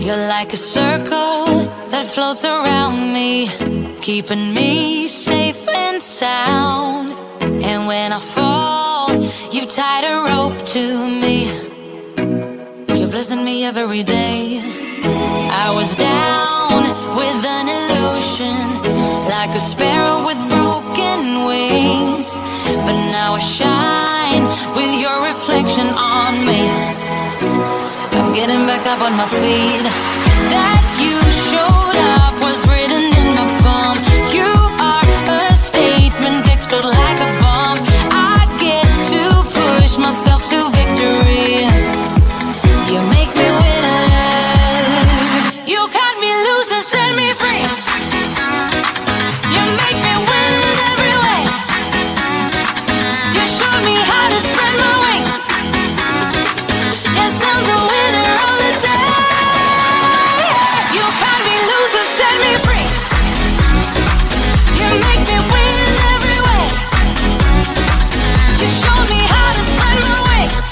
You're like a circle that floats around me, keeping me safe and sound. And when I fall, you tied a rope to me. You're blessing me every day. I was down with an illusion, like a sparrow with broken wings. But now I shine with your reflection on me. I'm getting back up on my feet. That you showed up was written in my palm. You are a statement, explode like a bomb. I get to push myself to victory. You make me winner. You cut me loose and set me free. You make me win in every way. You showed me how to spread my wings. Yes, I'm the winner of the day. You cut me loose and set me free. You make me win in every way. You showed me how to spread my wings.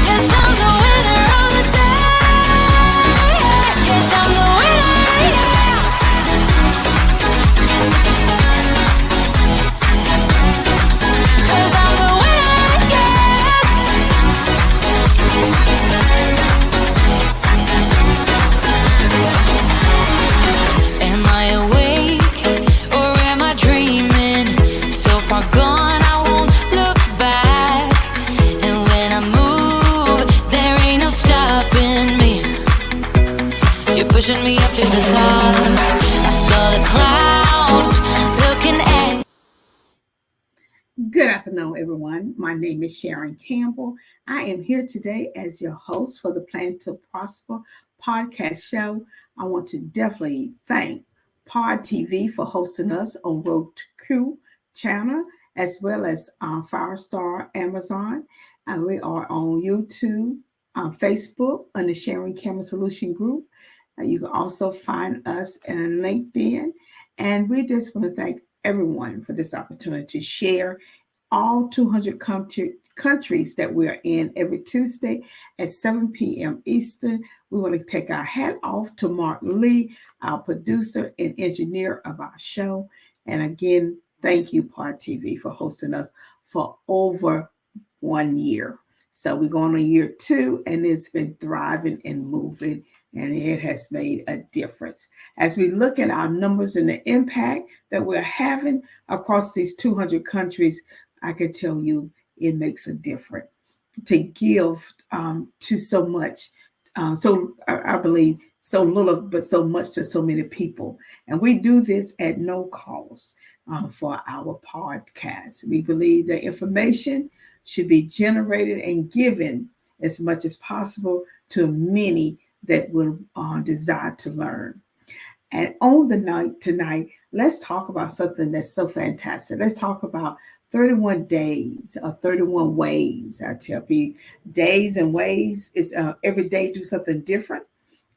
Yes, I'm the winner of the day. Yes, I'm the winner, yeah. 'Cause I'm the winner, yes. Am I awake or am I dreaming? So far gone, I won't look back. And when I move, there ain't no stopping me. You're pushing me up to the top. I saw the clouds looking at. Good afternoon, everyone. My name is Sharon Campbell. I am here today as your host for the Plan to Prosper podcast show. I want to definitely thank Pod TV for hosting us on Roku channel, as well as Firestar Amazon. And we are on YouTube, Facebook, on the Sharon Campbell Solution Group. You can also find us on LinkedIn. And we just want to thank everyone for this opportunity to share all 200 countries that we are in every Tuesday at 7 p.m. Eastern. We want to take our hat off to Mark Lee, our producer and engineer of our show. And again, thank you, Pod TV, for hosting us for over 1 year. So we're going on year 2, and it's been thriving and moving, and it has made a difference. As we look at our numbers and the impact that we're having across these 200 countries, I can tell you it makes a difference to give to so much. I believe so little, but so much to so many people. And we do this at no cost for our podcast. We believe that information should be generated and given as much as possible to many that will desire to learn. And on the night tonight, let's talk about something that's so fantastic. Let's talk about 31 days or 31 ways. I tell people, days and ways is every day do something different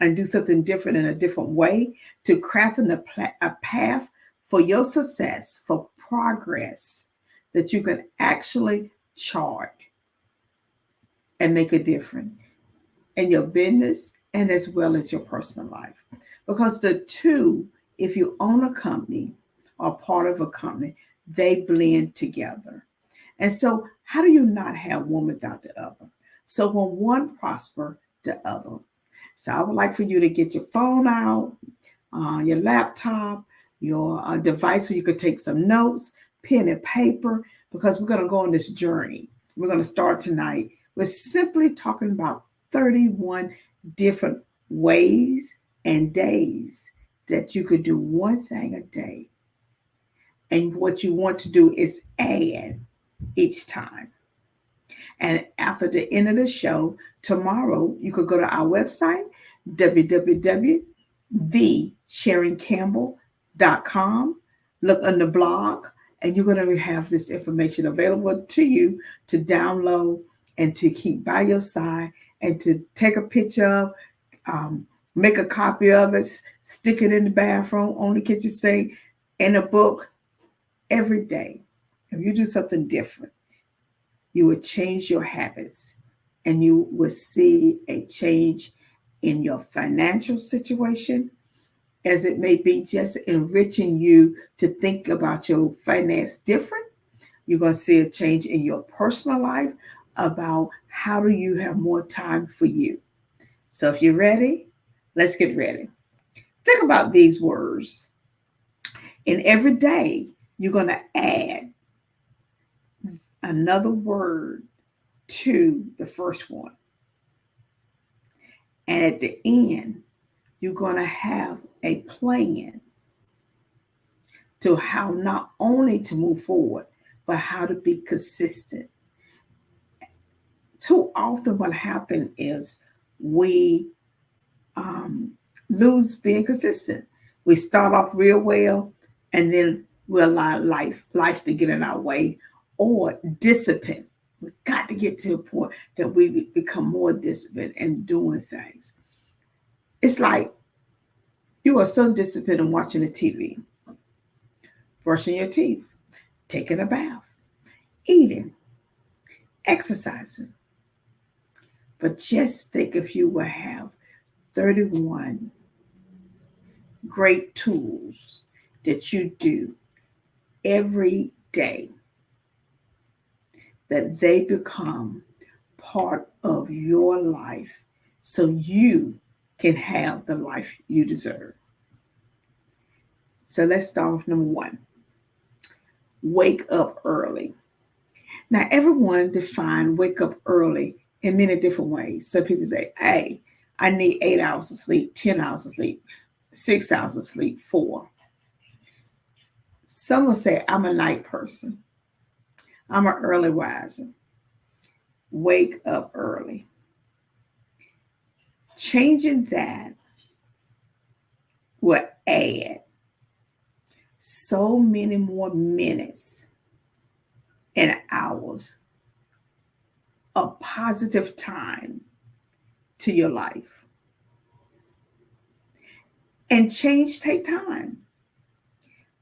and do something different in a different way to crafting a path for your success, for progress that you can actually chart and make a difference in your business and as well as your personal life. Because the two, if you own a company or part of a company, they blend together. And so how do you not have one without the other? So when one prosper, the other. So I would like for you to get your phone out, your laptop, your device where you could take some notes, pen and paper, because we're going to go on this journey. We're going to start tonight. We're simply talking about 31 different ways and days that you could do one thing a day. And what you want to do is add each time. And after the end of the show, tomorrow, you could go to our website, www.thesharoncampbell.com, look under blog, and you're going to have this information available to you to download and to keep by your side and to take a picture of, make a copy of it, stick it in the bathroom, on the kitchen sink, in a book. Every day, if you do something different, you will change your habits and you will see a change in your financial situation, as it may be just enriching you to think about your finance different. You're going to see a change in your personal life about how do you have more time for you. So if you're ready, let's get ready. Think about these words. And every day, you're going to add another word to the first one. And at the end, you're going to have a plan to how not only to move forward, but how to be consistent. Too often what happens is we lose being consistent. We start off real well, and then we allow life to get in our way, or discipline. We got to get to a point that we become more disciplined in doing things. It's like you are so disciplined in watching the TV, brushing your teeth, taking a bath, eating, exercising. But just think if you will have 31 great tools that you do every day, that they become part of your life so you can have the life you deserve. So let's start with number 1. Wake up early. Now, everyone define wake up early in many different ways. Some people say, hey, I need 8 hours of sleep, 10 hours of sleep, 6 hours of sleep, 4. Some will say, I'm a night person. I'm an early riser. Wake up early. Changing that will add so many more minutes and hours of positive time to your life. And change take time.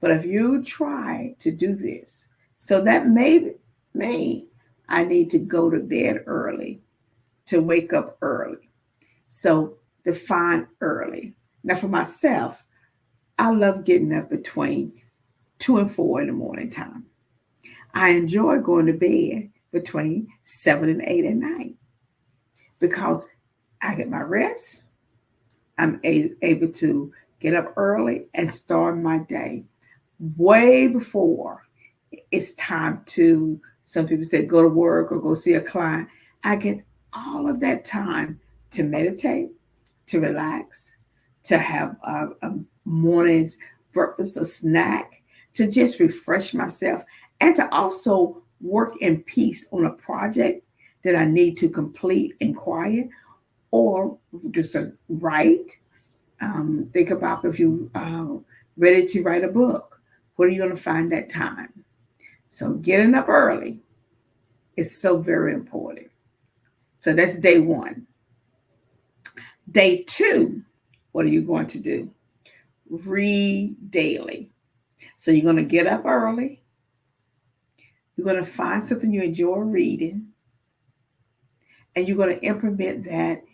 But if you try to do this, so that may I need to go to bed early to wake up early. So define early. Now for myself, I love getting up between 2 and 4 in the morning time. I enjoy going to bed between 7 and 8 at night because I get my rest. I'm able to get up early and start my day way before it's time to, some people say, go to work or go see a client. I get all of that time to meditate, to relax, to have a morning's breakfast, a snack, to just refresh myself, and to also work in peace on a project that I need to complete in quiet, or just write. Think about if you ready to write a book, where are you going to find that time? So getting up early is so very important. So that's day 1. Day 2, what are you going to do? Read daily. So you're going to get up early. You're going to find something you enjoy reading. And you're going to implement that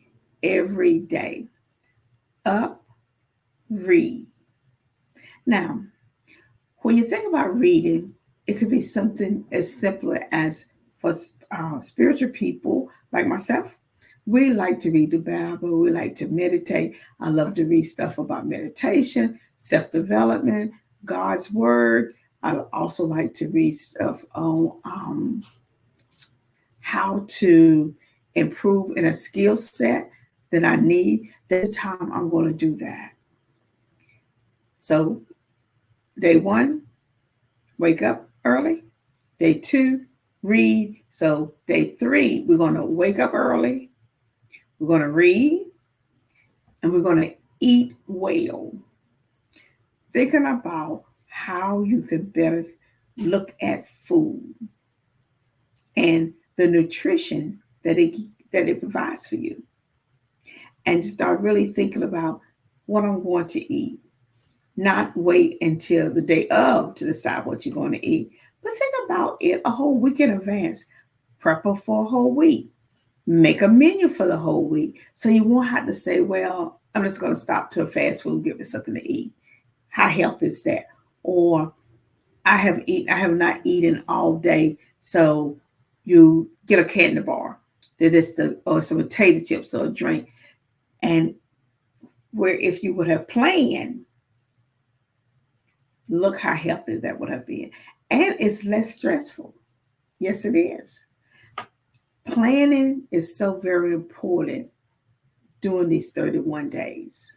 every day. Up, read. Now, when you think about reading, it could be something as simple as, for spiritual people like myself, we like to read the Bible. We like to meditate. I love to read stuff about meditation, self-development, God's word. I also like to read stuff on how to improve in a skill set that I need. That's the time I'm going to do that. So day 1, wake up early. Day 2, read. So day 3, we're going to wake up early. We're going to read. And we're going to eat well. Thinking about how you can better look at food and the nutrition that it provides for you. And start really thinking about what I'm going to eat. Not wait until the day of to decide what you're going to eat, but think about it a whole week in advance. Prep for a whole week. Make a menu for the whole week. So you won't have to say, well, I'm just going to stop to a fast food, give me something to eat. How healthy is that? Or I have not eaten all day. So you get a candy bar that is or some potato chips or a drink. And where if you would have planned, look how healthy that would have been. And it's less stressful. Yes, it is. Planning is so very important during these 31 days.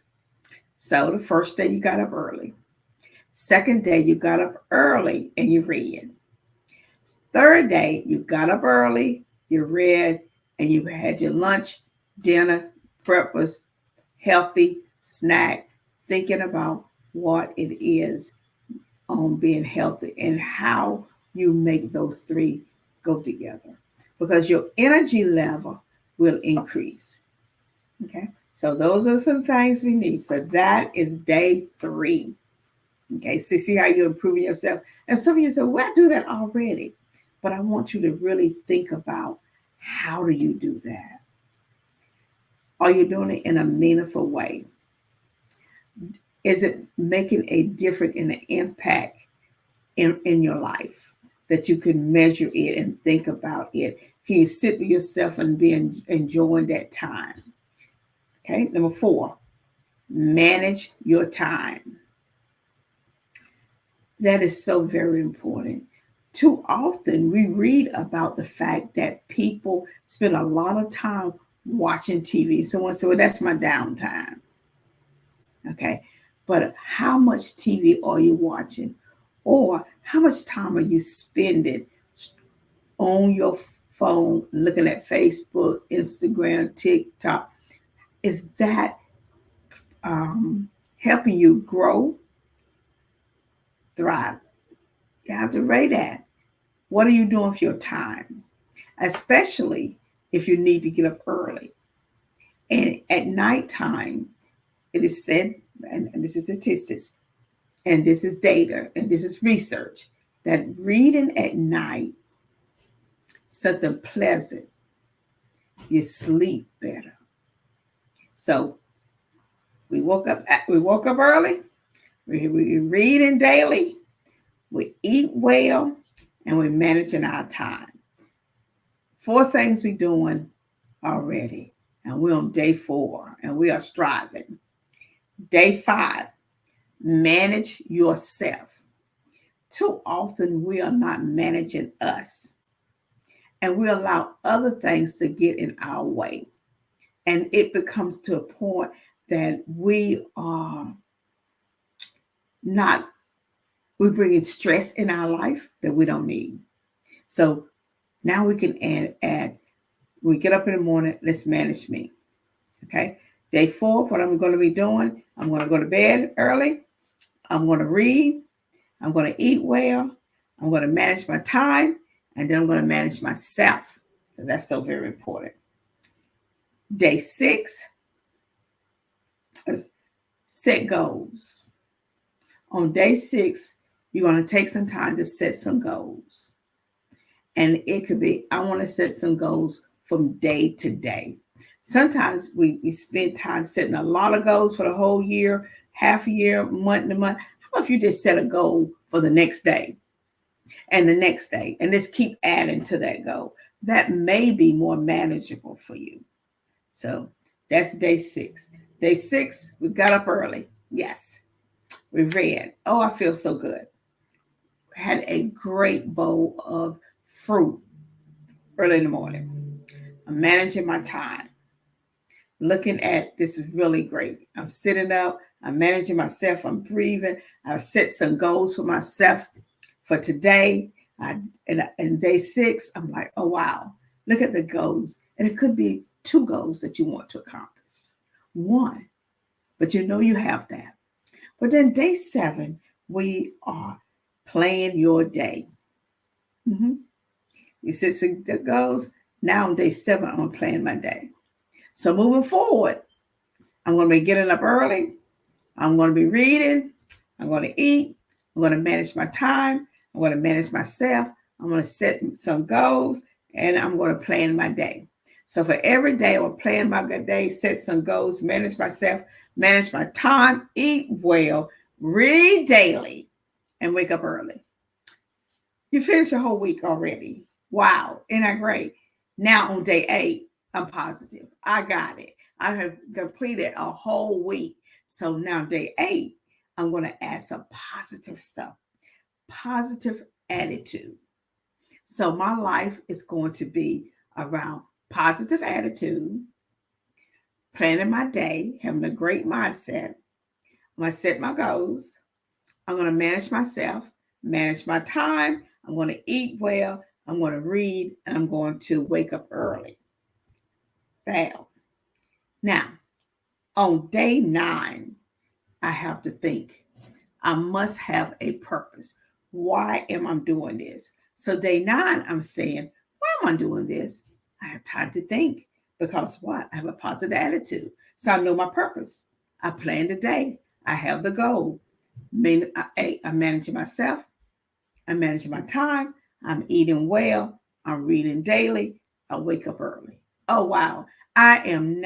So the first day you got up early. Second day you got up early and you read. Third day you got up early, you read, and you had your lunch, dinner, breakfast, healthy snack, thinking about what it is on being healthy and how you make those three go together, because your energy level will increase. Okay, so those are some things we need. So that is day 3. Okay, so see how you're improving yourself. And some of you say, well, I do that already. But I want you to really think about, how do you do that? Are you doing it in a meaningful way? Is it making a difference in the impact in your life that you can measure it and think about it? Can you sit with yourself and be enjoying that time? Okay, number 4, manage your time. That is so very important. Too often we read about the fact that people spend a lot of time watching TV. Someone said, well, that's my downtime. Okay, but how much TV are you watching? Or how much time are you spending on your phone looking at Facebook, Instagram, TikTok? Is that helping you grow, thrive? You have to rate that. What are you doing for your time? Especially if you need to get up early. And at nighttime, it is said, and this is statistics, and this is data, and this is research, that reading at night, something pleasant, you sleep better. So we woke up early, we're reading daily, we eat well, and we're managing our time. 4 things we're doing already, and we're on day 4, and we are striving. Day 5, manage yourself. Too often we are not managing us, and we allow other things to get in our way. And it becomes to a point that we are not, we're bringing stress in our life that we don't need. So now we can add, when we get up in the morning, let's manage me. Okay. Day 4, what I'm going to be doing, I'm going to go to bed early. I'm going to read. I'm going to eat well. I'm going to manage my time. And then I'm going to manage myself, because that's so very important. Day 6, set goals. On day 6, you're going to take some time to set some goals. And it could be, I want to set some goals from day to day. Sometimes we spend time setting a lot of goals for the whole year, half a year, month to month. How about if you just set a goal for the next day and the next day, and just keep adding to that goal? That may be more manageable for you. So that's day 6. Day 6, we got up early. Yes. We read. Oh, I feel so good. Had a great bowl of fruit early in the morning. I'm managing my time. Looking at this is really great. I'm sitting up. I'm managing myself. I'm breathing. I've set some goals for myself for today. And day 6, I'm like, oh, wow. Look at the goals. And it could be 2 goals that you want to accomplish. 1, but you know you have that. But then day 7, we are planning your day. You set some goals. Now on day 7, I'm going to plan my day. So moving forward, I'm going to be getting up early. I'm going to be reading. I'm going to eat. I'm going to manage my time. I'm going to manage myself. I'm going to set some goals, and I'm going to plan my day. So for every day, I will plan my good day, set some goals, manage myself, manage my time, eat well, read daily, and wake up early. You finished your whole week already. Wow. Isn't that great? Now on day 8, I'm positive. I got it. I have completed a whole week. So now day 8, I'm going to add some positive stuff, positive attitude. So my life is going to be around positive attitude, planning my day, having a great mindset. I'm going to set my goals. I'm going to manage myself, manage my time. I'm going to eat well. I'm going to read, and I'm going to wake up early. Bam. Now, on day 9, I have to think. I must have a purpose. Why am I doing this? So day 9, I'm saying, why am I doing this? I have time to think because what? I have a positive attitude. So I know my purpose. I plan the day. I have the goal. I'm managing myself. I'm managing my time. I'm eating well. I'm reading daily. I wake up early. Oh, wow. I am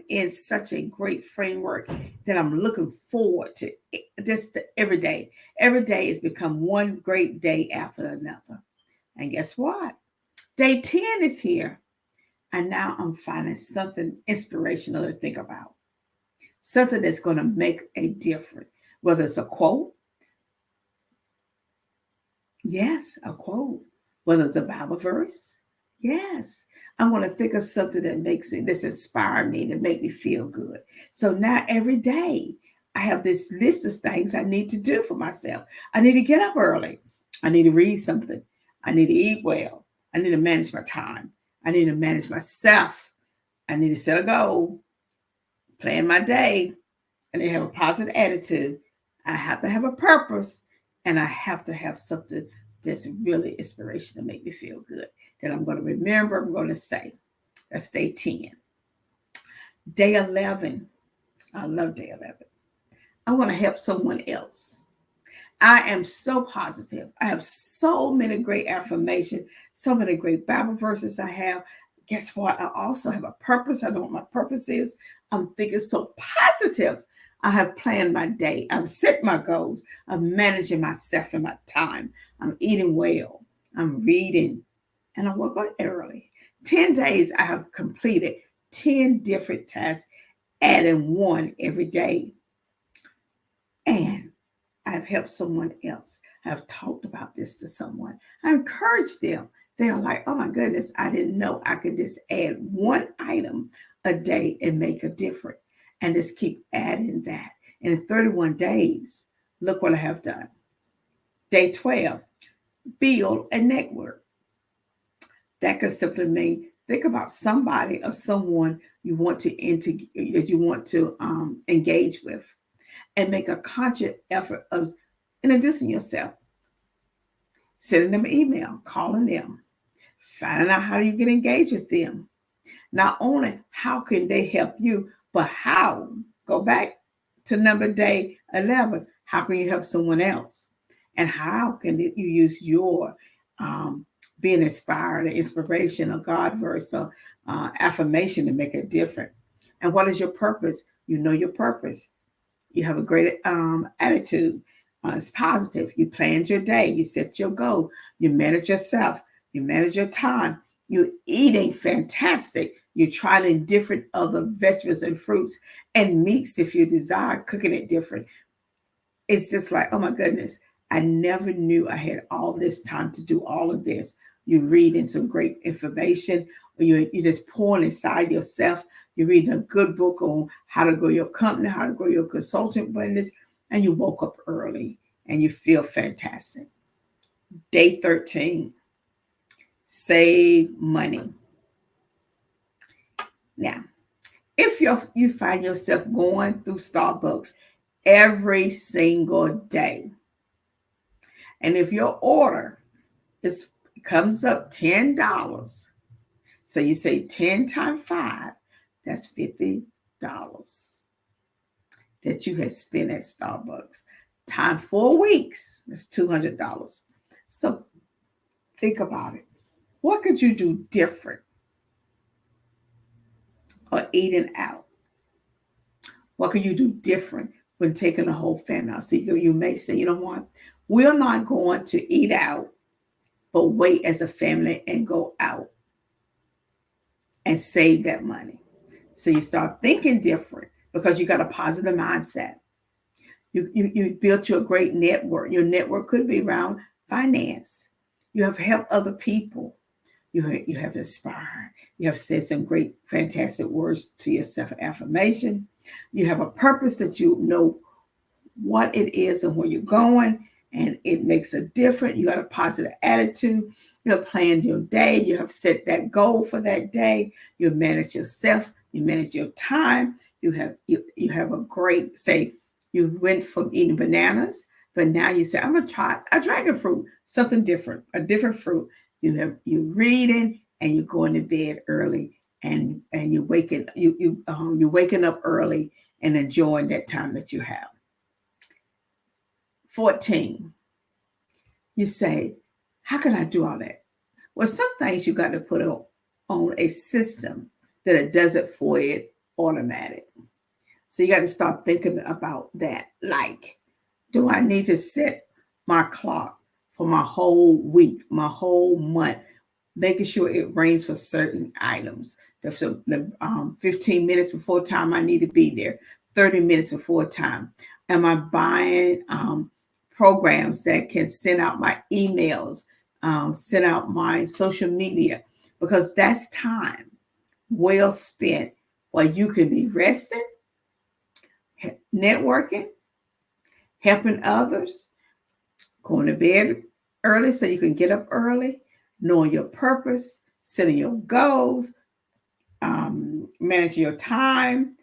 in such a great framework that I'm looking forward to just every day. Every day has become one great day after another. And guess what? Day 10 is here. And now I'm finding something inspirational to think about. Something that's going to make a difference. Whether it's a quote, yes, a quote. Whether it's a Bible verse, yes. I want to think of something that that's inspired me, to make me feel good. So now every day I have this list of things I need to do for myself. I need to get up early. I need to read something. I need to eat well. I need to manage my time. I need to manage myself. I need to set a goal, plan my day, and have a positive attitude. I have to have a purpose, and I have to have something that's really inspirational to make me feel good, that I'm going to remember, I'm going to say. That's day 10. Day 11. I love day 11. I want to help someone else. I am so positive. I have so many great affirmations, so many great Bible verses I have. Guess what? I also have a purpose. I know what my purpose is. I'm thinking so positive. I have planned my day. I've set my goals. I'm managing myself and my time. I'm eating well. I'm reading. And I woke up early. 10 days I have completed 10 different tasks, adding one every day. And I've helped someone else. I've talked about this to someone. I encouraged them. They're like, oh my goodness, I didn't know I could just add one item a day and make a difference. And just keep adding that. And in 31 days, look what I have done. Day 12, build a network. That could simply mean think about somebody or someone you want to engage with, and make a conscious effort of introducing yourself, sending them an email, calling them, finding out how you can engage with them. Not only how can they help you, but how. Go back to day 11. How can you help someone else? And how can you use your being inspired, or inspiration, or God verse, or affirmation to make a difference? And what is your purpose? You know your purpose. You have a great attitude. It's positive. You planned your day. You set your goal. You manage yourself. You manage your time. You're eating fantastic. You're trying different other vegetables and fruits and meats if you desire, cooking it different. It's just like, oh my goodness, I never knew I had all this time to do all of this. You're reading some great information, or you're just pouring inside yourself. You're reading a good book on how to grow your company, how to grow your consultant business, and you woke up early and you feel fantastic. Day 13, save money. Now, if you find yourself going through Starbucks every single day, and if your order comes up $10, so you say 10 times 5, that's $50 that you had spent at Starbucks. Time 4 weeks, that's $200. So think about it. What could you do different or eating out? What can you do different when taking the whole family out? So you may say, you know what? We're not going to eat out, but wait as a family and go out and save that money. So you start thinking different because you got a positive mindset. You built your great network. Your network could be around finance. You have helped other people. You have inspired. You have said some great, fantastic words to yourself, affirmation. You have a purpose that you know what it is and where you're going, and it makes a difference. You got a positive attitude. You have planned your day. You have set that goal for that day. You manage yourself. You manage your time. You have a great, say, you went from eating bananas, but now you say, I'm gonna try a dragon fruit, something different, a different fruit. You're reading and you're going to bed early, and you're waking up early and enjoying that time that you have. 14, you say, how can I do all that? Well, some things you got to put on a system that it does it for you automatic. So you got to start thinking about that. Like, do I need to set my clock for my whole week, my whole month, making sure it rings for certain items? So 15 minutes before time, I need to be there. 30 minutes before time. Am I buying programs that can send out my emails, send out my social media? Because that's time well spent where you can be resting, networking, helping others, going to bed early so you can get up early, knowing your purpose, setting your goals, managing your time,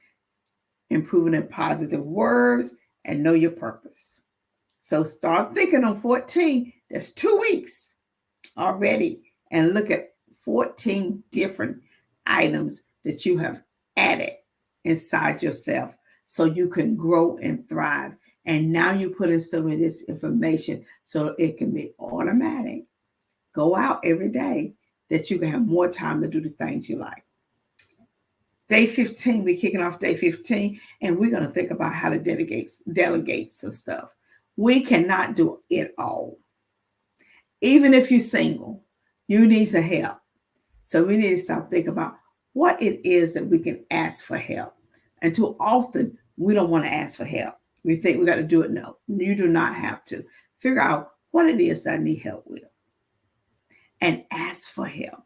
improving in positive words, and know your purpose. So start thinking on 14. That's 2 weeks already. And look at 14 different items that you have added inside yourself so you can grow and thrive. And now you put in some of this information so it can be automatic. Go out every day that you can have more time to do the things you like. Day 15, we're kicking off day 15, and we're going to think about how to delegate some stuff. We cannot do it all. Even if you're single, you need some help. So we need to start thinking about what it is that we can ask for help. And too often, we don't want to ask for help. We think we got to do it. No, you do not have to. Figure out what it is that I need help with and ask for help.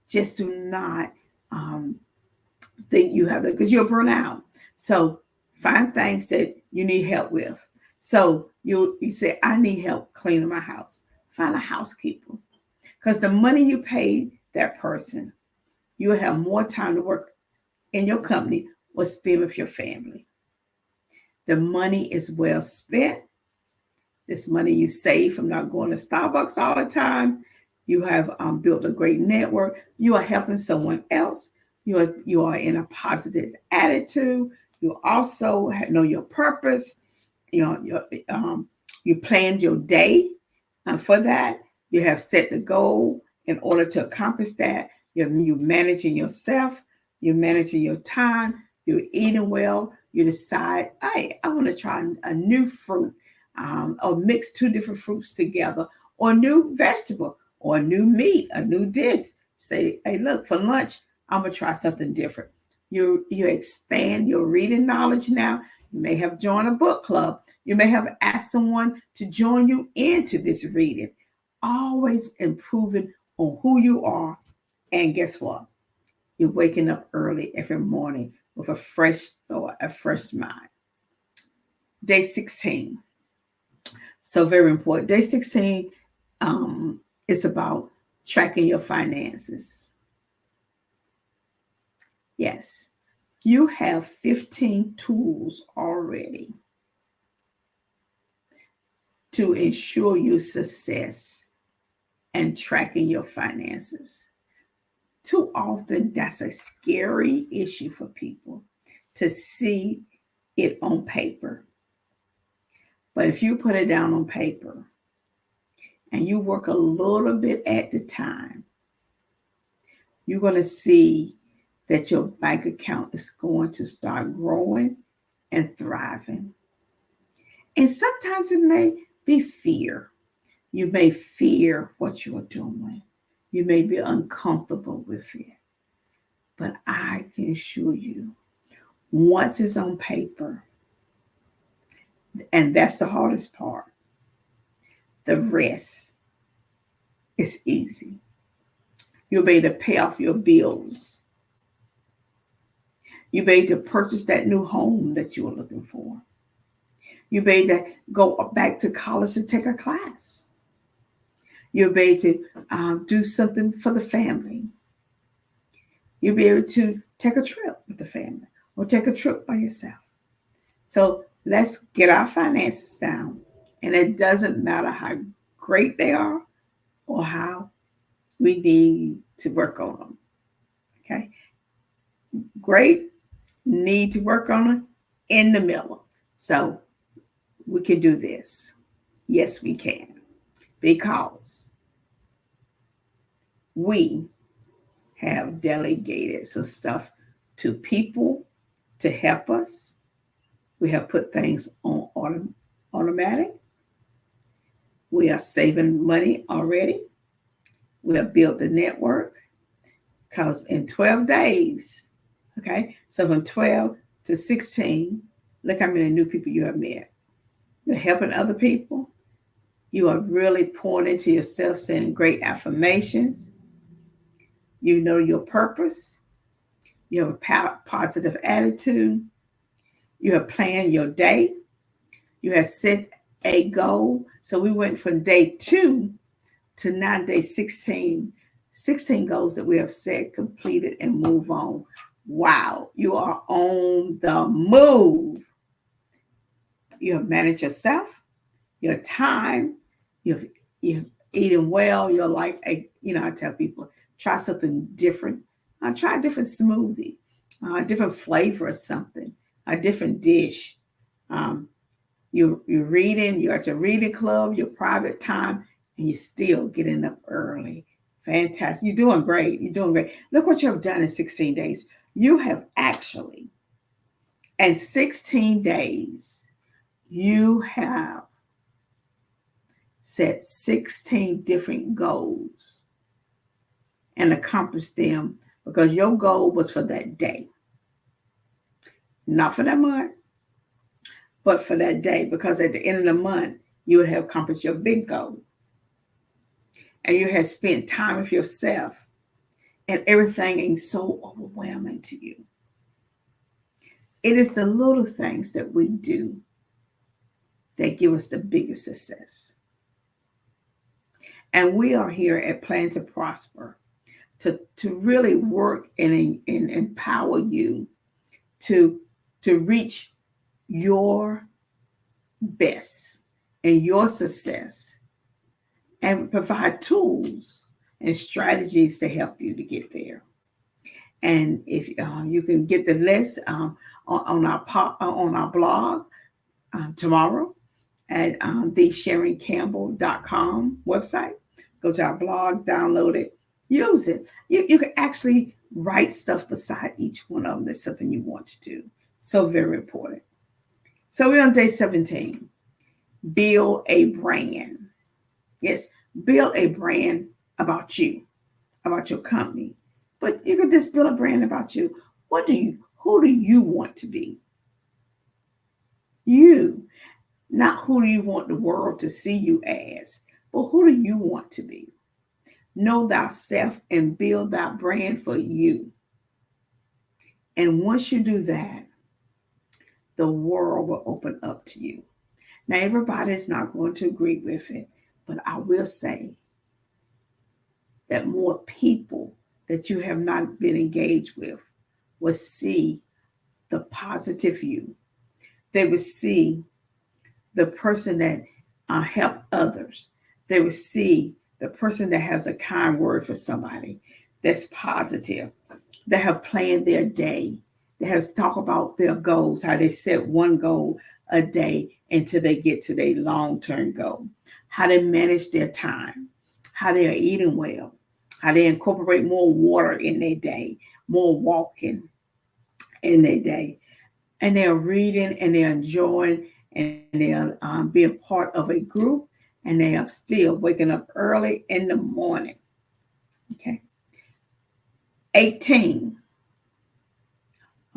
Just do not think you have that because you'll burn out. So find things that you need help with. So you say, I need help cleaning my house. Find a housekeeper. Because the money you pay that person, you'll have more time to work in your company or spend with your family. The money is well spent. This money you save from not going to Starbucks all the time. You have built a great network. You are helping someone else. You are in a positive attitude. You also know your purpose. You planned your day for that. You have set the goal in order to accomplish that. You're managing yourself. You're managing your time. You're eating well. You decide, hey, I want to try a new fruit, or mix 2 different fruits together, or a new vegetable, or a new meat, a new dish. Say, hey, look, for lunch, I'm going to try something different. You expand your reading knowledge now. You may have joined a book club. You may have asked someone to join you into this reading. Always improving on who you are. And guess what? You're waking up early every morning with a fresh thought, a fresh mind. Day 16. So very important. Day 16 is about tracking your finances. Yes, you have 15 tools already to ensure your success and tracking your finances. Too often, that's a scary issue for people to see it on paper. But if you put it down on paper and you work a little bit at the time, you're going to see that your bank account is going to start growing and thriving. And sometimes it may be fear. You may fear what you're doing. You may be uncomfortable with it. But I can assure you, once it's on paper, and that's the hardest part, the rest is easy. You'll be able to pay off your bills. You'll be able to purchase that new home that you were looking for. You'll be able to go back to college to take a class. You'll be able to do something for the family. You'll be able to take a trip with the family or take a trip by yourself. So let's get our finances down. And it doesn't matter how great they are or how we need to work on them. Okay? Great, need to work on them in the middle. So we can do this. Yes, we can. Because we have delegated some stuff to people to help us. We have put things on automatic. We are saving money already. We have built the network because in 12 days, okay, so from 12 to 16, look how many new people you have met. You're helping other people. You are really pouring into yourself, saying great affirmations. You know your purpose. You have a positive attitude. You have planned your day. You have set a goal. So we went from day 2 to now day 16. 16 goals that we have set, completed, and move on. Wow, you are on the move. You have managed yourself, your time, you've eaten well. You're like, I tell people, try something different. Try a different smoothie, a different flavor of something, a different dish. You're reading, you're at your reading club, your private time, and you're still getting up early. Fantastic. You're doing great. You're doing great. Look what you have done in 16 days. You have actually, in 16 days, you have set 16 different goals and accomplished them because your goal was for that day. Not for that month, but for that day, because at the end of the month, you would have accomplished your big goal. And you have spent time with yourself, and everything ain't so overwhelming to you. It is the little things that we do that give us the biggest success. And we are here at Plan to Prosper to really work and empower you to reach your best and your success, and provide tools and strategies to help you to get there. And if you can get the list on our blog tomorrow at the SharonCampbell.com website. Go to our blog, download it, use it. You can actually write stuff beside each one of them. That's something you want to do. So very important. So we're on day 17. Build a brand. Yes, build a brand about you, about your company. But you can just build a brand about you. Who do you want to be? You. Not who do you want the world to see you as, but who do you want to be? Know thyself and build that brand for you. And once you do that, the world will open up to you. Now, everybody's not going to agree with it, but I will say that more people that you have not been engaged with will see the positive you. They will see the person that helped others. They will see the person that has a kind word for somebody that's positive, that have planned their day, that has talked about their goals, how they set one goal a day until they get to their long-term goal, how they manage their time, how they are eating well, how they incorporate more water in their day, more walking in their day. And they're reading and they're enjoying and they're being part of a group, and they are still waking up early in the morning. Okay. 18.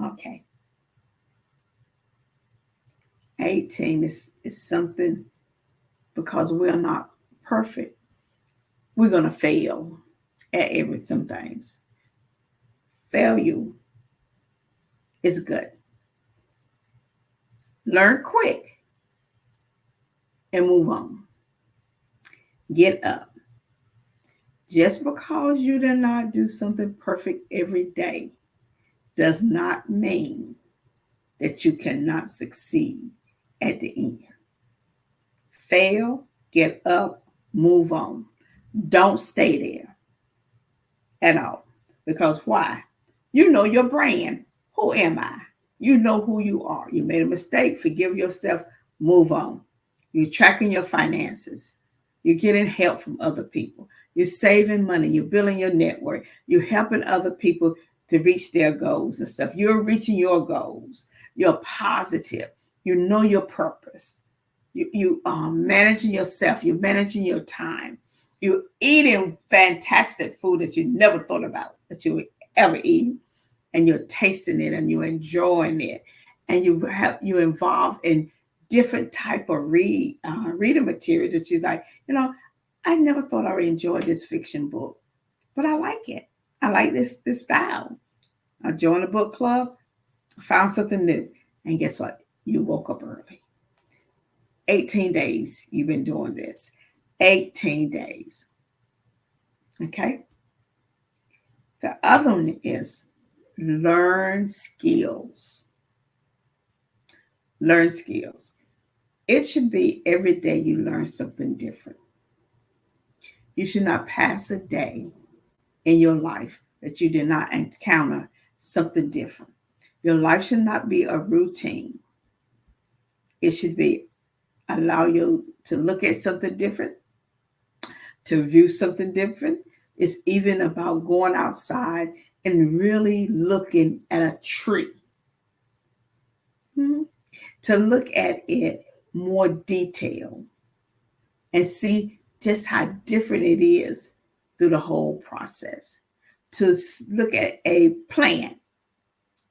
Okay. 18 is something, because we're not perfect. We're going to fail at some things. Failure is good. Learn quick and move on. Get up. Just because you do not do something perfect every day does not mean that you cannot succeed at the end. Fail, get up, move on. Don't stay there at all. Because why? You know your brand. Who am I? You know who you are. You made a mistake. Forgive yourself. Move on. You're tracking your finances. You're getting help from other people. You're saving money. You're building your network. You're helping other people to reach their goals and stuff. You're reaching your goals. You're positive. You know your purpose. You are managing yourself. You're managing your time. You're eating fantastic food that you never thought about that you would ever eat. And you're tasting it and you're enjoying it. And you're involved in different type of reading material that she's like, I never thought I would enjoy this fiction book, but I like it. I like this style. I joined a book club, found something new. And guess what? You woke up early. 18 days you've been doing this. 18 days. Okay? The other one is learn skills. Learn skills. It should be every day you learn something different. You should not pass a day in your life that you did not encounter something different. Your life should not be a routine. It should be allow you to look at something different, to view something different. It's even about going outside and really looking at a tree. To look at it more detailed and see just how different it is through the whole process. To look at a plant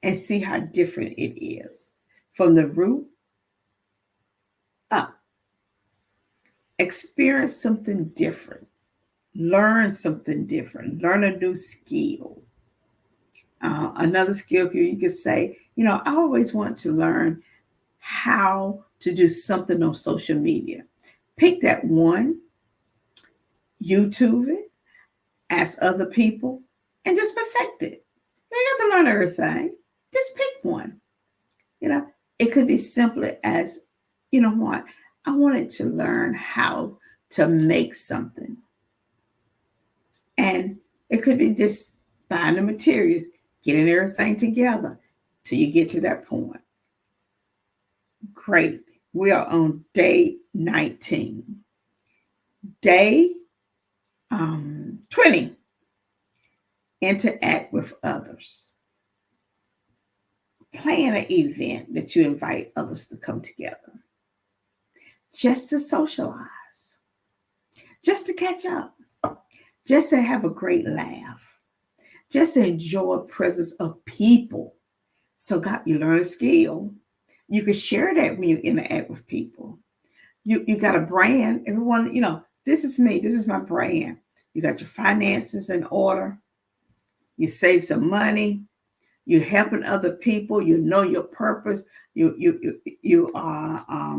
and see how different it is from the root up. Experience something different. Learn something different. Learn a new skill. Another skill you could say, I always want to learn how to do something on social media. Pick that one, YouTube it, ask other people, and just perfect it. You don't have to learn everything. Just pick one. It could be simple as, what? I wanted to learn how to make something. And it could be just buying the materials, getting everything together till you get to that point. Great. We are on day 19. Day 20. Interact with others. Plan an event that you invite others to come together. Just to socialize. Just to catch up. Just to have a great laugh. Just to enjoy the presence of people. So you learn a skill. You can share that when you interact with people. You got a brand. Everyone, this is me. This is my brand. You got your finances in order. You save some money. You're helping other people. You know your purpose. You are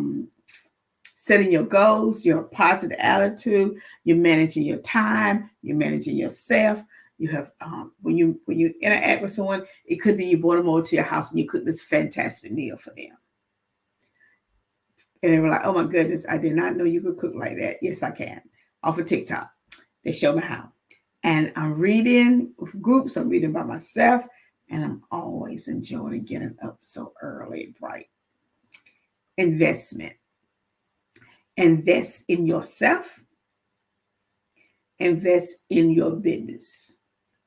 setting your goals. Your positive attitude. You're managing your time. You're managing yourself. You have when you interact with someone, it could be you brought them over to your house and you cook this fantastic meal for them. And they were like, oh my goodness, I did not know you could cook like that. Yes, I can. Off of TikTok. They show me how. And I'm reading with groups. I'm reading by myself. And I'm always enjoying getting up so early and bright. Investment. Invest in yourself. Invest in your business.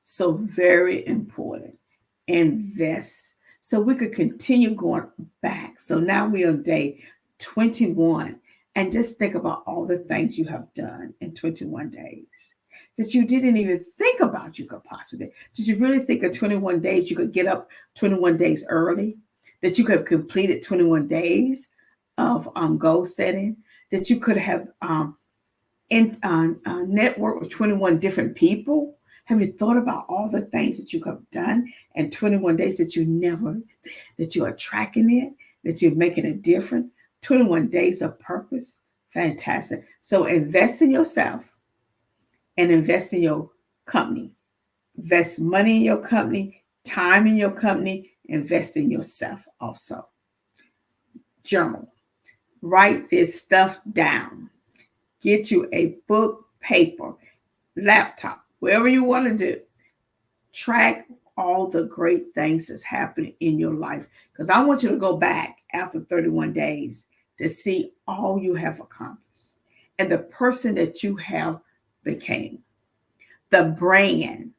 So very important. Invest. So we could continue going back. So now we're on day 21. And just think about all the things you have done in 21 days that you didn't even think about you could possibly do. Did you really think of 21 days you could get up 21 days early? That you could have completed 21 days of goal setting? That you could have network with 21 different people? Have you thought about all the things that you have done in 21 days that you are tracking it, that you're making a difference? 21 days of purpose. Fantastic. So invest in yourself and invest in your company. Invest money in your company, time in your company, invest in yourself also. Journal. Write this stuff down. Get you a book, paper, laptop, wherever you want to do. Track all the great things that's happening in your life. Because I want you to go back after 31 days to see all you have accomplished and the person that you have became, the brand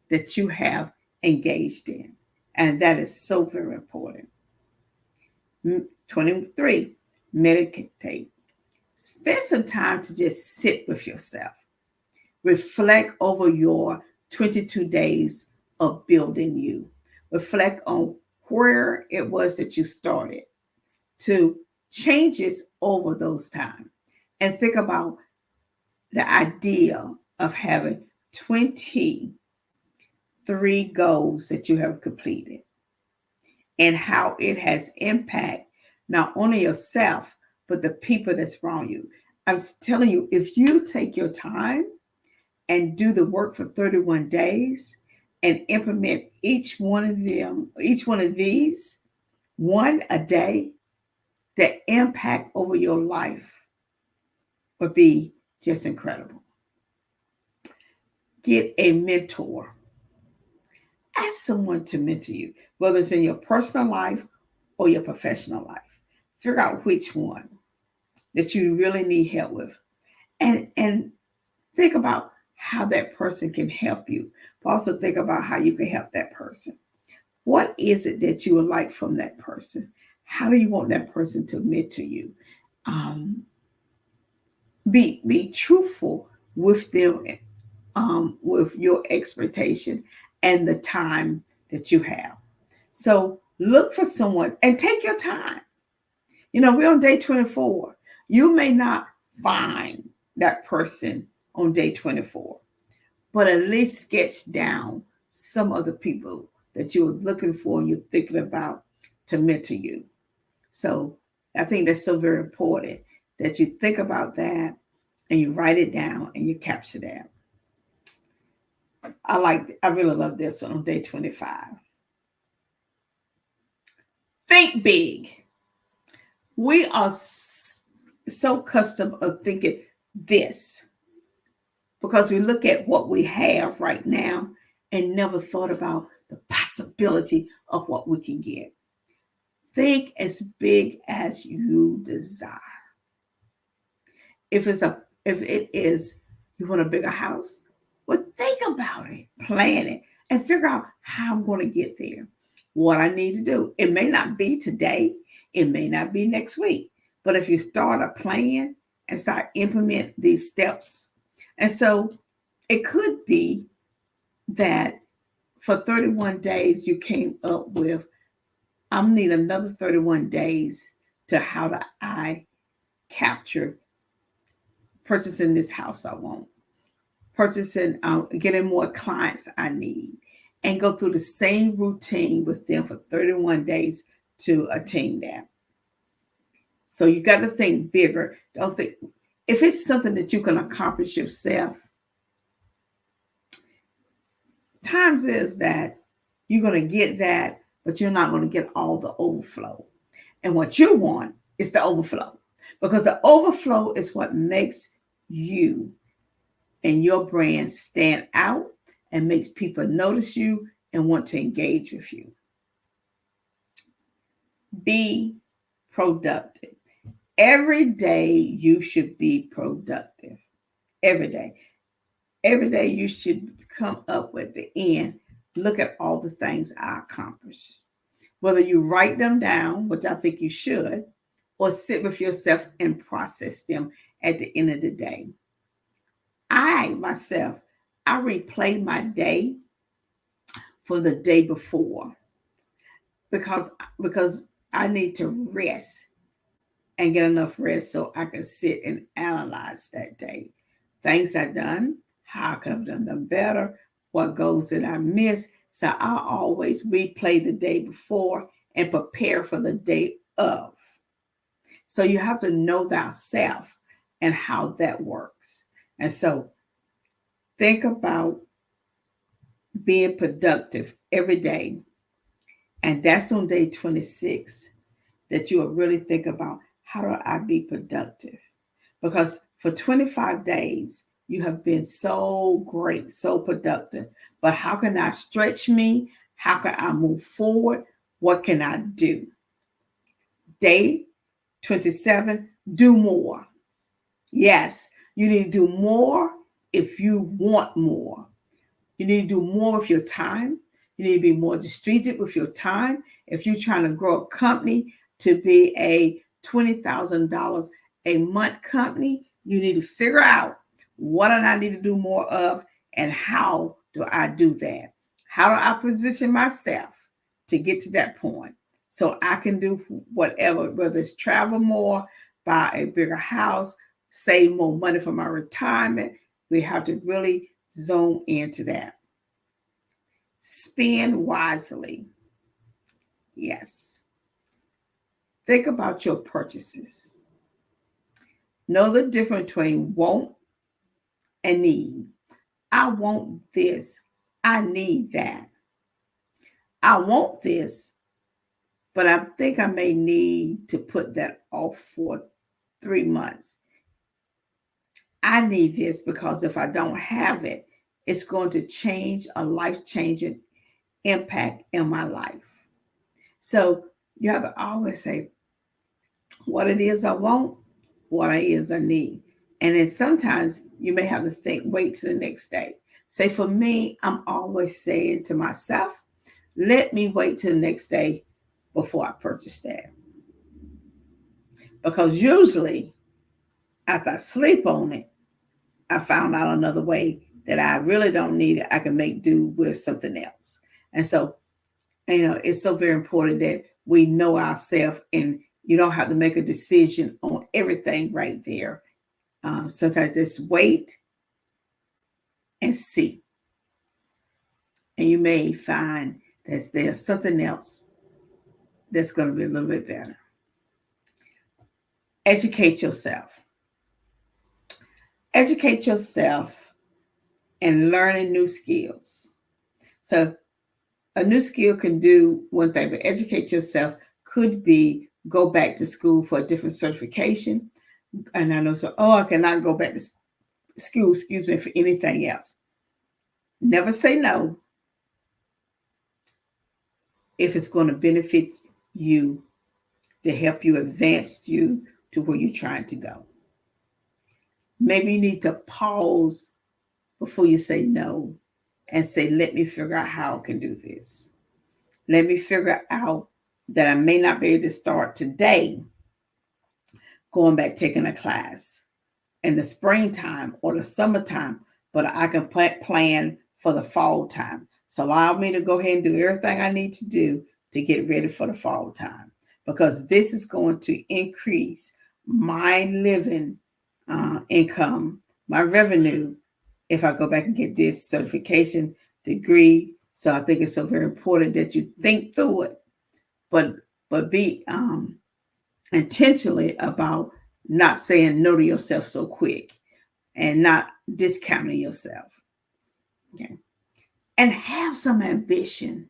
that you have engaged in. And that is so very important. 23, meditate. Spend some time to just sit with yourself. Reflect over your 22 days of building you. Reflect on where it was that you started to changes over those times. And think about the idea of having 23 goals that you have completed and how it has impact not only yourself, but the people that's around you. I'm telling you, if you take your time and do the work for 31 days and implement each one of these, one a day, the impact over your life would be just incredible. Get a mentor. Ask someone to mentor you, whether it's in your personal life or your professional life. Figure out which one that you really need help with. And think about how that person can help you. But also think about how you can help that person. What is it that you would like from that person? How do you want that person to mentor you? Be truthful with them, with your expectation and the time that you have. So look for someone and take your time. We're on day 24. You may not find that person on day 24, but at least sketch down some of the people that you're looking for and you're thinking about to mentor you. So I think that's so very important that you think about that and you write it down and you capture that. I really love this one on day 25. Think big. We are so accustomed of thinking this because we look at what we have right now and never thought about the possibility of what we can get. Think as big as you desire. If it is you want a bigger house, well, think about it, plan it, and figure out how I'm going to get there. What I need to do. It may not be today. It may not be next week. But if you start a plan and start implement these steps, and so it could be that for 31 days you came up with, I need another 31 days to how do I capture purchasing this house I want, purchasing, getting more clients I need, and go through the same routine with them for 31 days to attain that. So you got to think bigger. Don't think, if it's something that you can accomplish yourself, times is that you're going to get that, but you're not going to get all the overflow. And what you want is the overflow, because the overflow is what makes you and your brand stand out and makes people notice you and want to engage with you. Be productive. Every day you should be productive. Every day. Every day you should come up with the end. Look at all the things I accomplished. Whether you write them down, which I think you should, or sit with yourself and process them at the end of the day. I myself, I replay my day for the day before because because I need to rest and get enough rest so I can sit and analyze that day. Things I've done, how I could have done them better, what goals did I miss. So I always replay the day before and prepare for the day of. So you have to know thyself and how that works. And so think about being productive every day. And that's on day 26 that you will really think about, how do I be productive? Because for 25 days, you have been so great, so productive. But how can I stretch me? How can I move forward? What can I do? Day 27, do more. Yes, you need to do more if you want more. You need to do more with your time. You need to be more strategic with your time. If you're trying to grow a company to be a $20,000 a month company, you need to figure out what do I need to do more of and how do I do that? How do I position myself to get to that point so I can do whatever, whether it's travel more, buy a bigger house, save more money for my retirement. We have to really zone into that. Spend wisely. Yes. Think about your purchases. Know the difference between want and need. I want this. I need that. I want this, but I think I may need to put that off for 3 months. I need this because if I don't have it, it's going to change a life-changing impact in my life. So you have to always say what it is I want, what it is I need. And then sometimes you may have to wait till the next day. Say for me, I'm always saying to myself, let me wait till the next day before I purchase that. Because usually after I sleep on it, I found out another way that I really don't need it. I can make do with something else. And so, it's so very important that we know ourselves, and you don't have to make a decision on everything right there. Sometimes just wait and see. And you may find that there's something else that's going to be a little bit better. Educate yourself. Educate yourself and learning new skills. So a new skill can do one thing, but educate yourself could be go back to school for a different certification. And I know, I cannot go back to school, for anything else. Never say no if it's going to benefit you, to help you advance you to where you're trying to go. Maybe you need to pause before you say no and say, let me figure out how I can do this. Let me figure out that I may not be able to start today going back taking a class in the springtime or the summertime, but I can plan for the fall time. So allow me to go ahead and do everything I need to do to get ready for the fall time, because this is going to increase my living income, my revenue, if I go back and get this certification degree. So I think it's so very important that you think through it, but be intentionally about not saying no to yourself so quick and not discounting yourself. Okay. And have some ambition.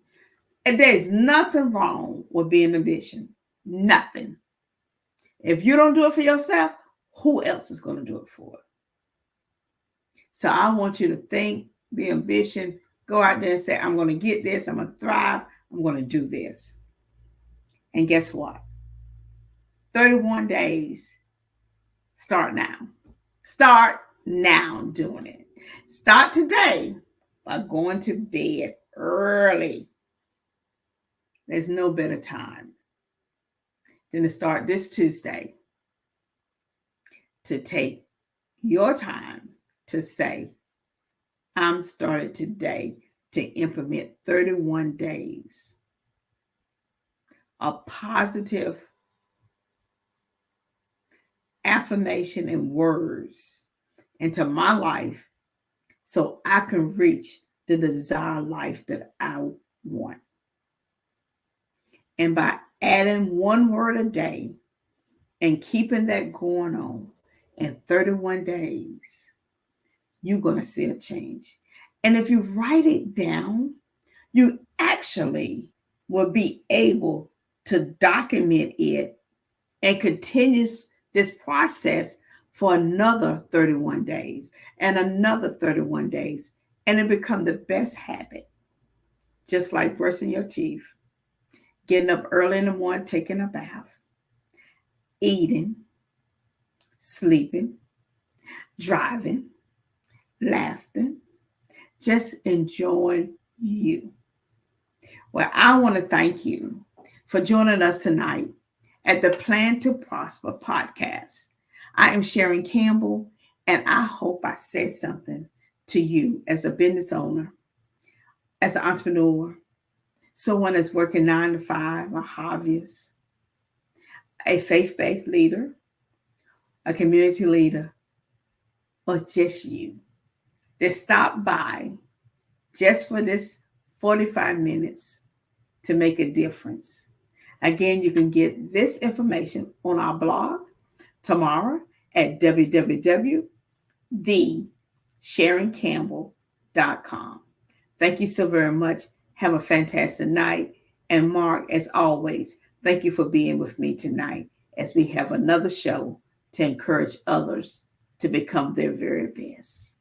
And there's nothing wrong with being ambitious. Nothing. If you don't do it for yourself, who else is going to do it for it? So I want you to think, be ambitious, go out there and say, I'm going to get this, I'm going to thrive, I'm going to do this. And guess what? 31 days. Start now. Start now doing it. Start today by going to bed early. There's no better time than to start this Tuesday to take your time to say, I'm started today to implement 31 days of positive affirmation and words into my life so I can reach the desired life that I want. And by adding one word a day and keeping that going on in 31 days, you're going to see a change. And if you write it down, you actually will be able to document it and continue this process for another 31 days and another 31 days. And it become the best habit, just like brushing your teeth, getting up early in the morning, taking a bath, eating, sleeping, driving, laughing, just enjoying you. Well, I want to thank you for joining us tonight at the Plan to Prosper podcast. I am Sharon Campbell, and I hope I said something to you as a business owner, as an entrepreneur, someone that's working 9 to 5, a hobbyist, a faith-based leader, a community leader, or just you that stopped by just for this 45 minutes to make a difference. Again, you can get this information on our blog tomorrow at www.thesharoncampbell.com. Thank you so very much. Have a fantastic night. And Mark, as always, thank you for being with me tonight as we have another show to encourage others to become their very best.